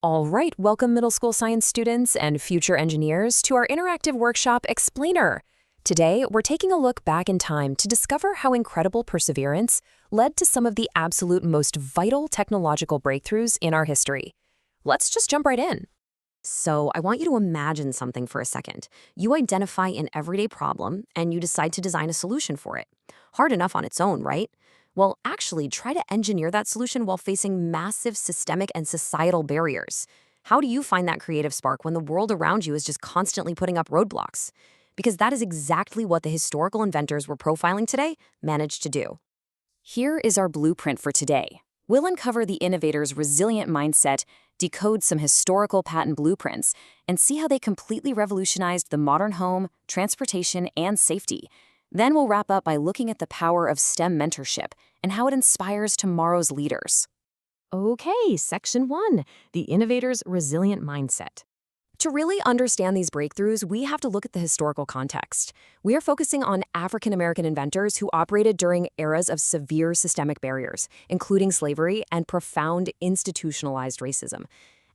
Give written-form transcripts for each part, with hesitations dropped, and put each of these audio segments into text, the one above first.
All right, welcome middle school science students and future engineers to our interactive workshop Explainer. Today, we're taking a look back in time to discover how incredible perseverance led to some of the absolute most vital technological breakthroughs in our history. Let's just jump right in. So I want you to imagine something for a second. You identify an everyday problem and you decide to design a solution for it. Hard enough on its own, right? Well, actually, try to engineer that solution while facing massive systemic and societal barriers. How do you find that creative spark when the world around you is just constantly putting up roadblocks? Because that is exactly what the historical inventors we're profiling today managed to do. Here is our blueprint for today. We'll uncover the innovators' resilient mindset, decode some historical patent blueprints, and see how they completely revolutionized the modern home, transportation, and safety. Then we'll wrap up by looking at the power of STEM mentorship and how it inspires tomorrow's leaders. Okay, Section 1, the innovator's resilient mindset. To really understand these breakthroughs, we have to look at the historical context. We are focusing on African American inventors who operated during eras of severe systemic barriers, including slavery and profound institutionalized racism.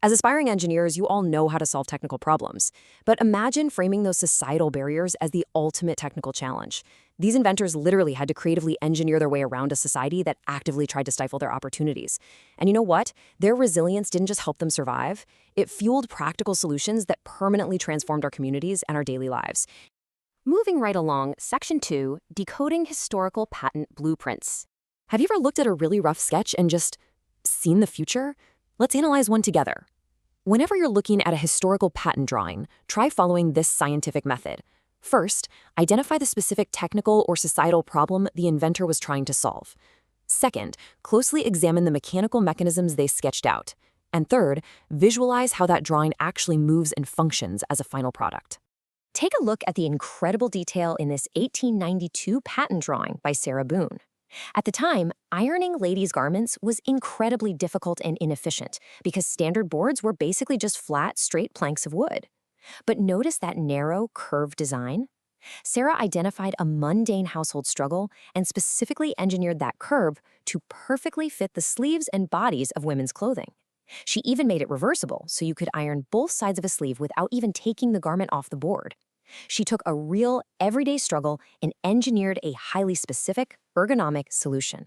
As aspiring engineers, you all know how to solve technical problems. But imagine framing those societal barriers as the ultimate technical challenge. These inventors literally had to creatively engineer their way around a society that actively tried to stifle their opportunities. And you know what? Their resilience didn't just help them survive. It fueled practical solutions that permanently transformed our communities and our daily lives. Moving right along, Section 2, decoding historical patent blueprints. Have you ever looked at a really rough sketch and just seen the future? Let's analyze one together. Whenever you're looking at a historical patent drawing, try following this scientific method. First, identify the specific technical or societal problem the inventor was trying to solve. Second, closely examine the mechanical mechanisms they sketched out. And third, visualize how that drawing actually moves and functions as a final product. Take a look at the incredible detail in this 1892 patent drawing by Sarah Boone. At the time, ironing ladies' garments was incredibly difficult and inefficient because standard boards were basically just flat, straight planks of wood. But notice that narrow, curved design? Sarah identified a mundane household struggle and specifically engineered that curve to perfectly fit the sleeves and bodies of women's clothing. She even made it reversible so you could iron both sides of a sleeve without even taking the garment off the board. She took a real, everyday struggle and engineered a highly specific, ergonomic solution.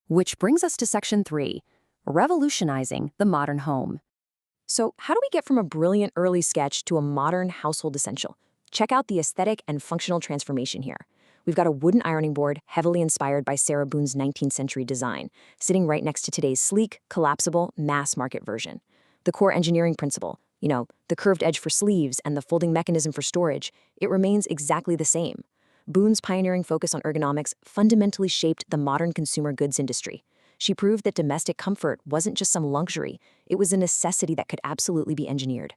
Which brings us to Section 3, revolutionizing the modern home. So how do we get from a brilliant early sketch to a modern household essential? Check out the aesthetic and functional transformation here. We've got a wooden ironing board heavily inspired by Sarah Boone's 19th century design, sitting right next to today's sleek, collapsible, mass-market version. The core engineering principle, the curved edge for sleeves and the folding mechanism for storage, it remains exactly the same. Boone's pioneering focus on ergonomics fundamentally shaped the modern consumer goods industry. She proved that domestic comfort wasn't just some luxury, it was a necessity that could absolutely be engineered.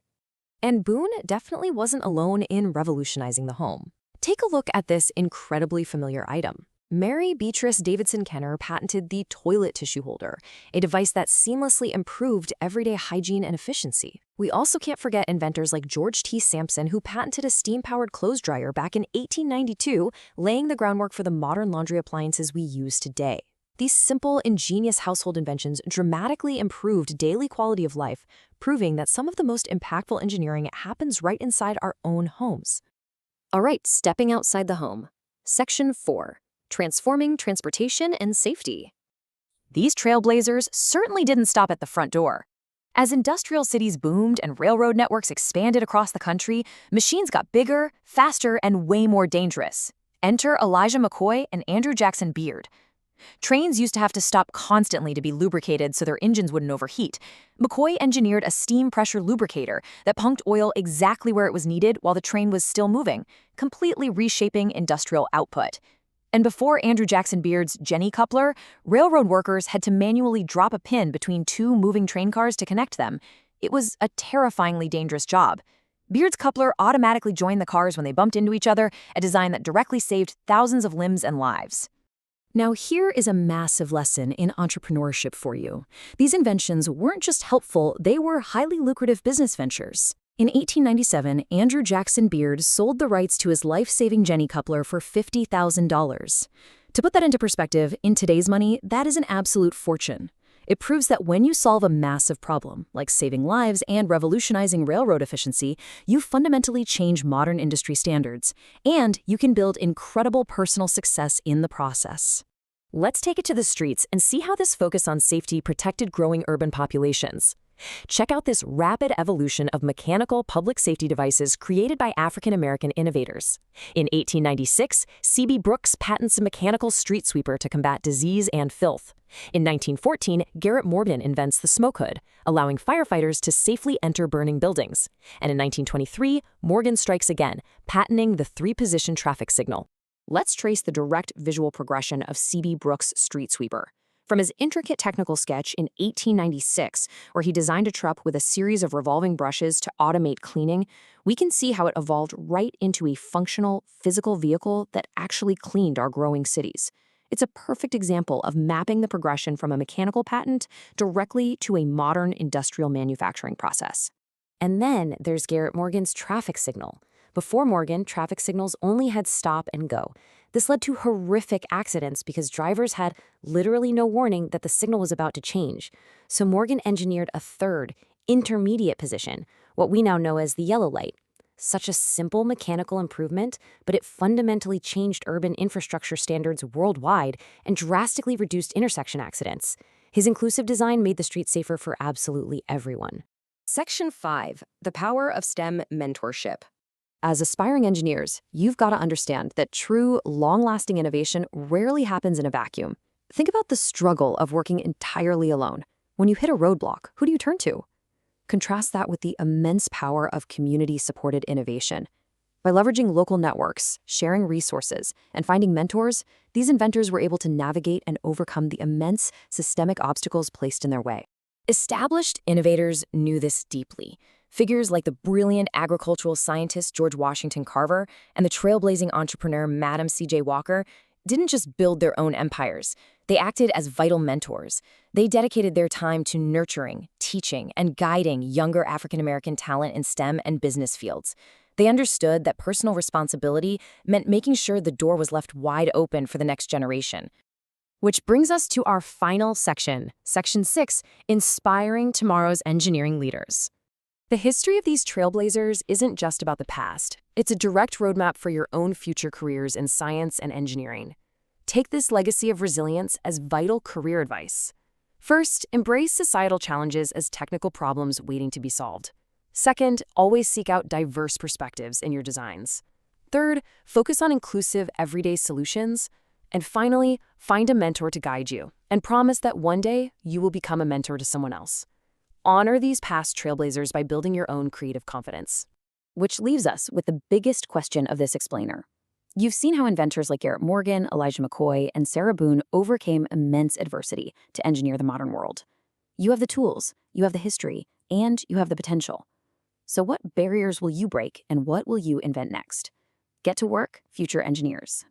And Boone definitely wasn't alone in revolutionizing the home. Take a look at this incredibly familiar item. Mary Beatrice Davidson Kenner patented the toilet tissue holder, a device that seamlessly improved everyday hygiene and efficiency. We also can't forget inventors like George T. Sampson, who patented a steam-powered clothes dryer back in 1892, laying the groundwork for the modern laundry appliances we use today. These simple, ingenious household inventions dramatically improved daily quality of life, proving that some of the most impactful engineering happens right inside our own homes. All right, stepping outside the home. Section 4. Transforming transportation and safety. These trailblazers certainly didn't stop at the front door. As industrial cities boomed and railroad networks expanded across the country, machines got bigger, faster, and way more dangerous. Enter Elijah McCoy and Andrew Jackson Beard. Trains used to have to stop constantly to be lubricated so their engines wouldn't overheat. McCoy engineered a steam pressure lubricator that pumped oil exactly where it was needed while the train was still moving, completely reshaping industrial output. And before Andrew Jackson Beard's Jenny coupler, railroad workers had to manually drop a pin between two moving train cars to connect them. It was a terrifyingly dangerous job. Beard's coupler automatically joined the cars when they bumped into each other, a design that directly saved thousands of limbs and lives. Now here is a massive lesson in entrepreneurship for you. These inventions weren't just helpful, they were highly lucrative business ventures. In 1897, Andrew Jackson Beard sold the rights to his life-saving Jenny coupler for $50,000. To put that into perspective, in today's money, that is an absolute fortune. It proves that when you solve a massive problem, like saving lives and revolutionizing railroad efficiency, you fundamentally change modern industry standards, and you can build incredible personal success in the process. Let's take it to the streets and see how this focus on safety protected growing urban populations. Check out this rapid evolution of mechanical public safety devices created by African American innovators. In 1896, C.B. Brooks patents a mechanical street sweeper to combat disease and filth. In 1914, Garrett Morgan invents the smoke hood, allowing firefighters to safely enter burning buildings. And in 1923, Morgan strikes again, patenting the three-position traffic signal. Let's trace the direct visual progression of C.B. Brooks' street sweeper. From his intricate technical sketch in 1896, where he designed a truck with a series of revolving brushes to automate cleaning, we can see how it evolved right into a functional, physical vehicle that actually cleaned our growing cities. It's a perfect example of mapping the progression from a mechanical patent directly to a modern industrial manufacturing process. And then there's Garrett Morgan's traffic signal. Before Morgan, traffic signals only had stop and go. This led to horrific accidents because drivers had literally no warning that the signal was about to change. So Morgan engineered a third, intermediate position, what we now know as the yellow light. Such a simple mechanical improvement, but it fundamentally changed urban infrastructure standards worldwide and drastically reduced intersection accidents. His inclusive design made the street safer for absolutely everyone. Section 5. The power of STEM mentorship. As aspiring engineers, you've got to understand that true, long-lasting innovation rarely happens in a vacuum. Think about the struggle of working entirely alone. When you hit a roadblock, who do you turn to? Contrast that with the immense power of community-supported innovation. By leveraging local networks, sharing resources, and finding mentors, these inventors were able to navigate and overcome the immense systemic obstacles placed in their way. Established innovators knew this deeply. Figures like the brilliant agricultural scientist George Washington Carver and the trailblazing entrepreneur Madam C.J. Walker didn't just build their own empires. They acted as vital mentors. They dedicated their time to nurturing, teaching, and guiding younger African American talent in STEM and business fields. They understood that personal responsibility meant making sure the door was left wide open for the next generation. Which brings us to our final section, Section 6, Inspiring Tomorrow's Engineering Leaders. The history of these trailblazers isn't just about the past. It's a direct roadmap for your own future careers in science and engineering. Take this legacy of resilience as vital career advice. First, embrace societal challenges as technical problems waiting to be solved. Second, always seek out diverse perspectives in your designs. Third, focus on inclusive, everyday solutions. And finally, find a mentor to guide you, and promise that one day you will become a mentor to someone else. Honor these past trailblazers by building your own creative confidence. Which leaves us with the biggest question of this explainer. You've seen how inventors like Garrett Morgan, Elijah McCoy, and Sarah Boone overcame immense adversity to engineer the modern world. You have the tools, you have the history, and you have the potential. So what barriers will you break, and what will you invent next? Get to work, future engineers.